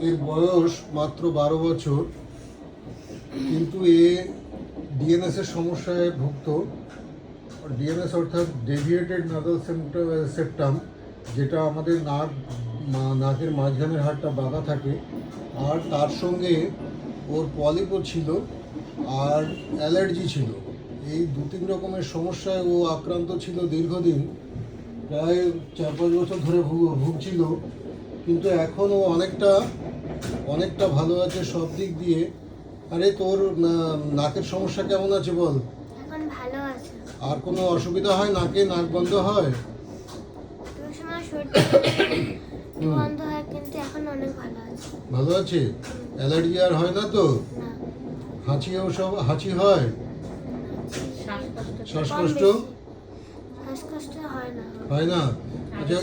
এর বয়স মাত্র 12 বছর, কিন্তু এ ডিএনএস এর সমস্যায় ভুগত। ডিএনএস অর্থাৎ ডেভিয়েটেড নাসাল সেপ্টাম, যেটা আমাদের নাকের মাঝখানের হাড়টা বাঁকা থাকে। আর তার সঙ্গে ওর পলিপও ছিল আর অ্যালার্জি ছিল। এই 2-3 রকমের সমস্যায় ও আক্রান্ত ছিল দীর্ঘদিন, প্রায় 4-5 বছর ধরে ভুগছিল। কিন্তু এখন ও অনেকটা ভালো আছে সব দিক দিয়ে। আরে তোর নাকের সমস্যা কেমন আছে বল? এখন ভালো আছে। আর কোনো অসুবিধা হয় নাকে? নাক বন্ধ হয়? কোনো সময় শরীর বন্ধ হয়, কিন্তু এখন অনেক ভালো আছে। ভালো আছে? অ্যালার্জি আর হয় না তো? না, হাঁচি হয়? শ্বাসকষ্ট শ্বাসকষ্ট হয় না। হয় না? আচ্ছা,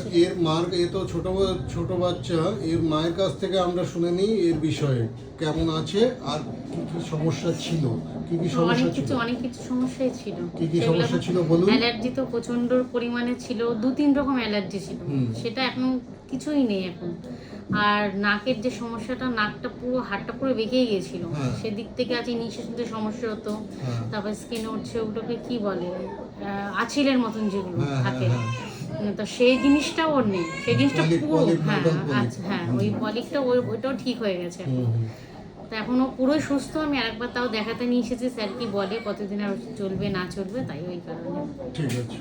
এ তো ছোট বাচ্চা, এর মায়ের কাছ থেকে আমরা শুনে নিই এর বিষয়ে কেমন আছে আর কি কি সমস্যা ছিল। কি কি সমস্যা ছিল? অনেক কিছু সমস্যাই ছিল। কি কি সমস্যা ছিল বলুন? অ্যালার্জি তো প্রচন্ড পরিমাণে ছিল, 2-3 রকম অ্যালার্জি ছিল। সেটা এখন কিছুই নেই এখন। আর নাকের যে সমস্যাটা, নাকটা পুরো হাড়টা পুরো বেঁকেই গিয়েছিল। সেদিক থেকে আছে নিঃশ্বাস নিতে সমস্যা হতো। তারপর স্কিন উঠছে, ওটাকে কি বলে, আঁচিলের মতন যেগুলো থাকে। তো সেই জিনিসটা ওর নেই, সেই জিনিসটা পুরো ওই পলিকটা ওইটাও ঠিক হয়ে গেছে এখন। তো এখন ও পুরোই সুস্থ। আমি আরেকবার তাও দেখাতে নিয়ে এসেছি, স্যার কি বলে কতদিন আর চলবে না চলবে, তাই ওই কারণে। ঠিক আছে।